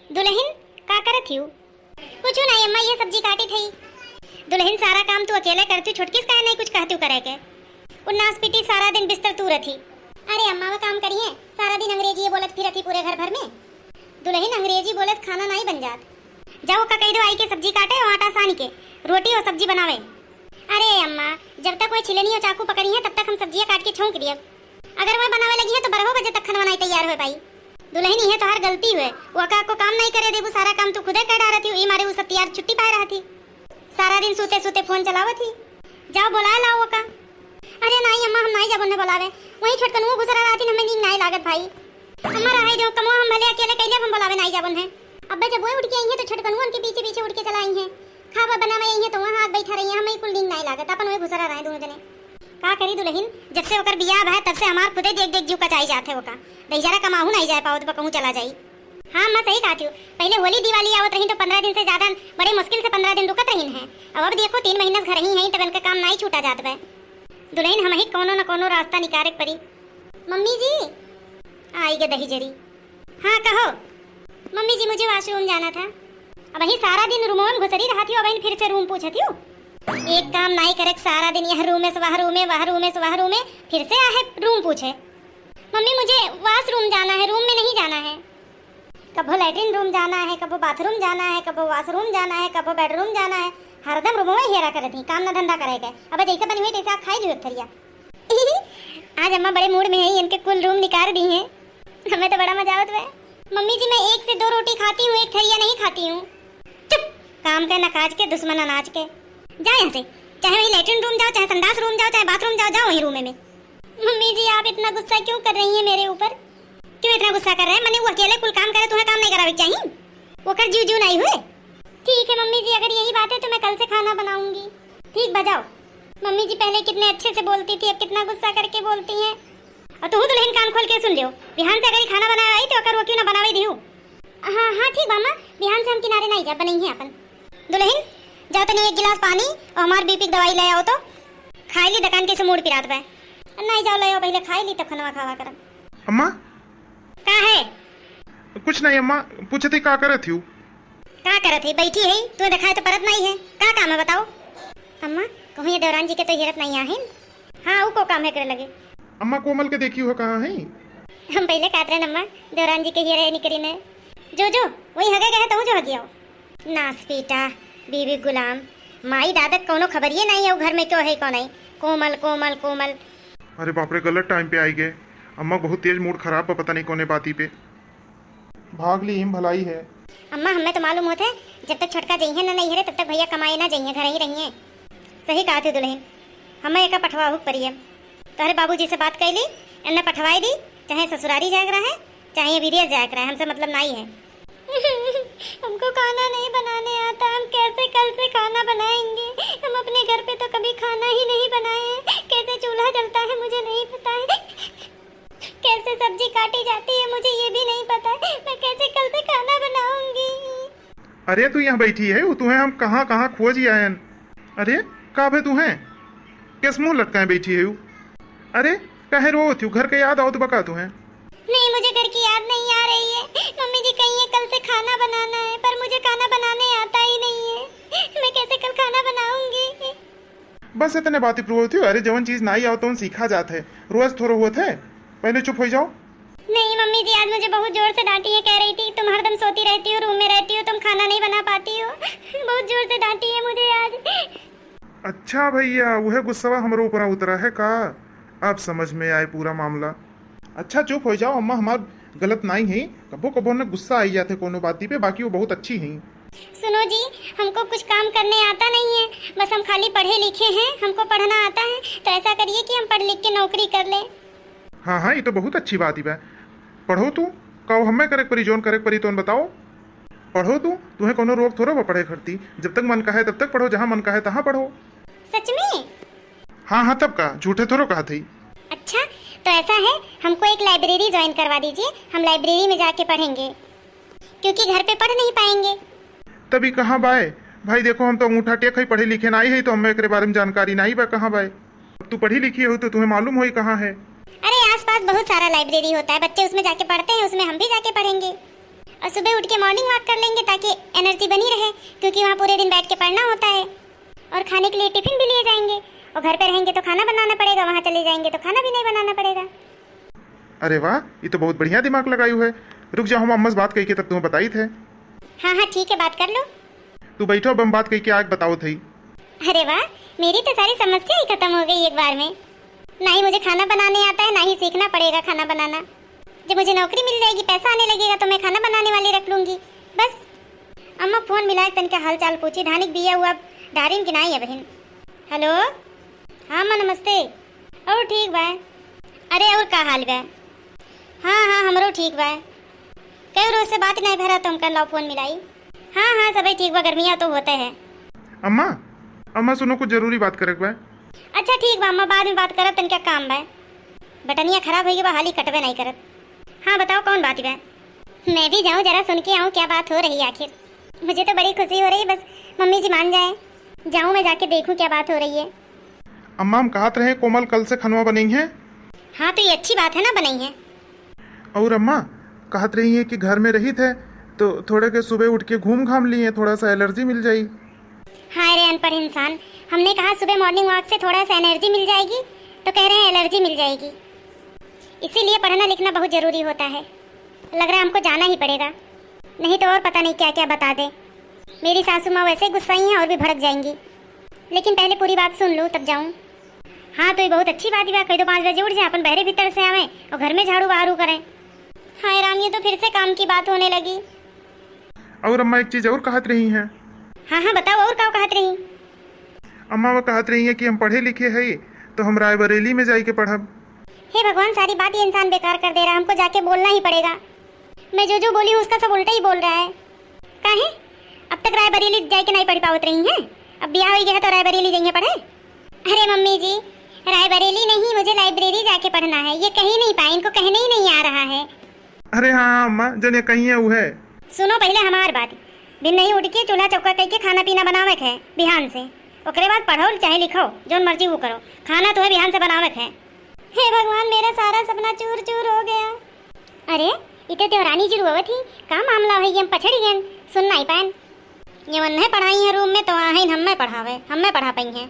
दुल्हन का करत हूँ? कुछ नहीं अम्मा, ये सब्जी काटी थी। दुल्हन सारा काम तू अकेले करती, छोटकिस का नहीं कुछ कहती करे के? उन्नास पीटी सारा दिन बिस्तर तू रथी। अरे अम्मा वो काम करिए, सारा दिन अंग्रेजी बोलत फिरती पूरे घर भर में। दुल्हन अंग्रेजी बोलत खाना नहीं बन जात। जाओ का कह दो आई के सब्जी काटे और आटा सान के रोटी और सब्जी बनावे। अरे अम्मा जब तक वो छिलनी और चाकू पकड़ी है तब तक हम सब्जियां काट के छौंक दिए। अगर वो बनावे लगी है तो 12 बजे तक खाना बनाई तैयार हो पाई। दुल्हन ये तो हर गलती हुए, वो को काम नहीं करे देबू, सारा काम तू खुदे कर डाल रही थी। मारे वो सत्यार छुट्टी पाए रहा थी, सारा दिन सोते सोते फोन चलावा थी। जाओ बुला लाओ का। अरे नहीं अम्मा हम नहीं जब उन्हें बुलावे, वही छोटकन वो गुजरा रहा थी, हमें नींद नहीं लागत भाई। अम्मा रहे जो कमो हम भले अकेले कैले हम बुलावे नहीं जब उन्हें। अब जब वो उठ के आई है तो छोटकन वो उनके पीछे पीछे उठ के चलाई है, खावा बनावे आई है तो वहां हाथ बैठा रही है, हमें कुल नींद नहीं लागत, अपन वही गुजरा रहे दोनों जने। का करी दुल्हन, जब से ओकर बियाह है तब से हमार खुदे देख देख जीव कचाई जाते हो का बेचारा कमाहू नहीं जाए पाओ तो कहूं चला जाई। हाँ मैं सही कहती हूँ, पहले होली दिवाली आवत रही तो 15 दिन से ज्यादा बड़े मुश्किल से 15 दिन रुकत रही है। अब देखो 3 महीने घर ही है तब इनका काम नहीं छूटा जात है। दुल्हन हम ही कोनो न कोनो रास्ता निकाले पड़ी। मम्मी जी आई गे दही जरी। हाँ कहो। मम्मी जी मुझे वॉशरूम जाना था। अब वही सारा दिन रूम में घुसरी रहा थी और वही फिर से रूम पूछती हूँ। एक काम नहीं करे, सारा दिन यह रूम से वह रूम है, वह रूम से वह रूम है, फिर से आहे रूम पूछे। मम्मी मुझे वॉशरूम जाना है, रूम में नहीं जाना है। कबो लैट्रिन रूम जाना है, कबो बाथरूम जाना है, कबो वॉशरूम जाना है, कबो बेडरूम जाना है, हरदम रूम में हेरा करे थी, काम न धंधा करेगा। अब जैसे बनी हुई तैसे आप खाई लियो थरिया। आज अम्मा बड़े मूड में है, इनके कुल रूम निकाल दी हैं, हमें तो बड़ा मजा आवत है। मम्मी जी मैं 1 से 2 रोटी खाती हूँ, 1 थरिया नहीं खाती हूँ। चुप, काम के नकाज के दुश्मन अनाज के। जाओ यहाँ से, चाहे वही लैट्रिन रूम जाओ, चाहे संडास रूम जाओ, चाहे बाथरूम जाओ, जाओ वही रूम में। मम्मी जी आप इतना गुस्सा क्यों कर रही हैं मेरे ऊपर? क्यों इतना गुस्सा कर रहे हैं? मैंने वो अकेले कुल काम करे, तुम्हें काम नहीं करावे चाहिए? वो कर जीव जीव नहीं हुए। ठीक है मम्मी जी, अगर यही बात है तो मैं कल से खाना बनाऊंगी। ठीक बजाओ। मम्मी जी पहले कितने अच्छे से बोलती थी, अब कितना गुस्सा करके बोलती हैं। और तू दुल्हन कान खोल के सुन लियो, बिहान से अगर खाना बनाया आई तो अगर वो क्यों ना बनावे दियो। हाँ हाँ ठीक मामा, बिहान से हम किनारे नहीं जा बनेंगे अपन। दुल्हन जाओ तो नहीं 1 गिलास पानी और हमार बीपी की दवाई ले आओ तो खाई ली दुकान के से मूड पिरात पे। नहीं जाओ ले आओ, पहले खाई ली तब खाना खावा कर। अम्मा का है? कुछ नहीं अम्मा, पूछती का करत थी? का करत है? बैठी है, तू दिखाए तो परत नहीं है। का काम है बताओ? अम्मा कहूँ ये देवरान जी के तो हिरत नहीं आहे। हाँ वो को काम है करे लगे। अम्मा कोमल के देखी हो कहाँ है? हम पहले कहते रहे अम्मा देवरान जी के हिरे निकरी ने जो जो वही हगे गए तो जो हगियो। नास बेटा बीबी गुलाम माई दादक कोनो खबर ये नहीं है वो घर में क्यों है कौन नहीं। कोमल कोमल कोमल। अरे बाप रे, गलत टाइम पे आई गए। अम्मा बहुत तेज मूड खराब है, पता नहीं कोने बाती पे भाग ली हिम भलाई है। अम्मा हमें तो मालूम होता है जब तक छटका जाइए ना नहीं है तब तक भैया कमाए ना जाइए, घर ही रहिए। सही कहा थी दुल्हन, हमें एक पठवा हुक परिए। तोहरे बाबूजी से बात कर ली, इन्हें पठवाई दी, चाहे ससुरारी जाग रहा है चाहे विदेश जाग रहा है, हमसे मतलब नहीं है। हमको खाना नहीं बनाने आता, हम कैसे कल से खाना बनाएंगे? हम अपने घर पे तो कभी खाना ही नहीं बनाए हैं। कैसे चूल्हा जलता है मुझे नहीं पता है, कैसे सब्जी काटी जाती है मुझे ये भी नहीं पता है। मैं कैसे कल से खाना बनाऊंगी? अरे तू यहाँ बैठी है, तुम्हें हम कहाँ कहाँ खोज ही आयन। अरे का भे तू है किस मुँह लटकाए बैठी है? अरे कहे रो थी घर के याद आओ तो बका तू है? नहीं मुझे घर की याद नहीं आ रही है। मम्मी जी कही है कल से खाना बनाना है, पर मुझे खाना बनाने आता ही नहीं है। मैं कैसे कल खाना बनाऊंगी? बस इतने बात ही प्रूव थी। अरे जवन चीज नहीं आओ तो सीखा जाता है, रोज थोड़ा हुआ थे, पहले चुप हो जाओ। नहीं मम्मी जी आज मुझे बहुत जोर से डांटी है, कह रही थी तुम हरदम सोती रहती हो, रूम में रहती हो, तुम खाना नहीं बना पाती हो। बहुत जोर से डांटी है मुझे आज। अच्छा भैया वह गुस्सा हमारे ऊपर उतरा है का? अब समझ में आए पूरा मामला। अच्छा चुप हो जाओ, अम्मा हमार गलत नहीं है, कबो कबो न गुस्सा आई जाते कोनो बाती पे, बाकी वो बहुत अच्छी है। सुनो जी हमको कुछ काम करने आता नहीं है, बस हम खाली पढ़े लिखे हैं, हमको पढ़ना आता है, तो ऐसा करिए कि हम पढ़ लिख के नौकरी कर लें। हाँ हाँ ये तो बहुत अच्छी बात ही बा। पढ़ो तू कहो हमें करे परी जोन करे परी तो बताओ। पढ़ो तू, तुम्हें कोनो रोक थोड़ा वो पढ़े करती, जब तक मन का है तब तक पढ़ो, जहाँ मन का है तहाँ पढ़ो। सच में? हाँ हाँ तब का, झूठे थोड़ा कहा थी। अच्छा तो ऐसा है हमको एक लाइब्रेरी ज्वाइन करवा दीजिए, हम लाइब्रेरी में जाके पढ़ेंगे, क्योंकि घर पे पढ़ नहीं पाएंगे। तभी कहाँ बाय भाई, देखो हम तो अंगूठा टेक ही पढ़े लिखे नहीं है, तो हमें एक बारे में जानकारी नहीं बा कहाँ बाय। तू पढ़ी लिखी हो तो तुम्हें मालूम हो कहाँ है। अरे आसपास बहुत सारा लाइब्रेरी होता है, बच्चे उसमें जाके पढ़ते हैं, उसमें हम भी जाके पढ़ेंगे। और सुबह उठ के मॉर्निंग वॉक कर लेंगे ताकि एनर्जी बनी रहे, क्योंकि वहाँ पूरे दिन बैठ के पढ़ना होता है। और खाने के लिए टिफिन भी लिए जाएंगे, और घर पे रहेंगे तो खाना बनाना पड़ेगा, वहाँ चले जाएंगे तो खाना भी नहीं बनाना पड़ेगा। अरे वाह, ये तो बहुत बढ़िया दिमाग लगायु है। रुक जाओ, हम अम्मा से बात कही के तब तुम्हें बताई थे। हाँ हाँ ठीक है, बात कर लो। तू बैठो, अब हम बात कही के आग बताओ थी। अरे वाह, मेरी तो सारी समस्या ही खत्म हो गई एक बार में। ना ही मुझे खाना बनाने आता है, ना ही सीखना पड़ेगा खाना बनाना। जब मुझे नौकरी मिल जाएगी, पैसा आने लगेगा तो मैं खाना बनाने वाली रख लूंगी बस। अम्मा फोन मिलाए तन का हाल चाल पूछी, धानिक बिया हुआ डारिन की नाई है बहन। हेलो, हाँ अम्मा नमस्ते। और ठीक बा। अरे और का हाल बा? हाँ हाँ हमरो ठीक बा। कई रोज से बात नहीं भरा तो हम कर लो फोन मिलाई। हाँ हाँ सभी ठीक बा, गर्मियाँ तो होते हैं। अम्मा अम्मा सुनो, कुछ जरूरी बात करे बा। अच्छा ठीक बा अम्मा, बाद में बात करत, तन क्या काम बा? बटनिया खराब होगी बा, हाली कटवे नहीं करत। हाँ बताओ कौन बात बा? मैं भी जाऊँ जरा सुन के आऊँ क्या बात हो रही है आखिर। मुझे तो बड़ी खुशी हो रही है, बस मम्मी जी मान जाए। जाऊँ मैं जाके देखूँ क्या बात हो रही है। अम्मा हम कहत रहे कोमल कल से खनवा बनेंगे हैं। हाँ तो ये अच्छी बात है ना, बनाई है। और अम्मा कहत रही है कि घर में रही थे तो थोड़े के सुबह उठ के घूम घाम लिए, थोड़ा सा एलर्जी मिल जाई। हाँ रे अनपढ़ इंसान, हमने कहा सुबह मॉर्निंग वॉक से थोड़ा सा एनर्जी मिल जाएगी, तो कह रहे हैं एलर्जी मिल जाएगी। इसीलिए पढ़ना लिखना बहुत ज़रूरी होता है। लग रहा है हमको जाना ही पड़ेगा, नहीं तो और पता नहीं क्या क्या बता दे। मेरी सासू माँ वैसे गुस्साई हैं और भी भड़क जाएंगी, लेकिन पहले पूरी बात सुन लूँ तब जाऊँ। हाँ तो ये बहुत अच्छी बात है, कहीं तो 5 बजे उठ जाए, अपन बहरे भीतर से आवें और घर में झाड़ू बहारू करें। हाय राम, ये तो फिर से काम की बात होने लगी। और अम्मा एक चीज और कहत रही हैं। हाँ हाँ बताओ, और क्या कहत रही? अम्मा वो कहत रही हैं कि हम पढ़े लिखे हैं तो हम रायबरेली में जाके पढ़ब। हे भगवान, सारी बात ये इंसान बेकार कर दे रहा है, हमको जाके बोलना ही पड़ेगा। मैं जो जो बोली हूँ उसका सब उल्टा ही बोल रहा है। काहे? अब तक रायबरेली जाके नहीं पढ़ पावत रही हैं, अब ब्याह हो गया है तो रायबरेली जाइए पढ़े? अरे मम्मी जी, रायबरेली नहीं, मुझे लाइब्रेरी जाके पढ़ना है। ये कहीं नहीं पाए, इनको कहने ही नहीं आ रहा है। अरे हाँ अम्मा, जने कहीं है वो है। सुनो पहले हमार बात। दिन नहीं उठ के चूल्हा चौका करके खाना पीना बनावे है बिहान से, ओकरे बाद पढ़ो चाहे लिखो जो मर्जी वो करो, खाना तो है बिहान से बनावे है। हे भगवान, मेरा सारा सपना चूर चूर हो गया। अरे इतने त्योरानी जी रुआ थी, का मामला है? हम पछड़ गए, सुन नहीं पाए। ये मन है पढ़ाई है रूम में तो हमें पढ़ावे, हमें पढ़ा पाई है।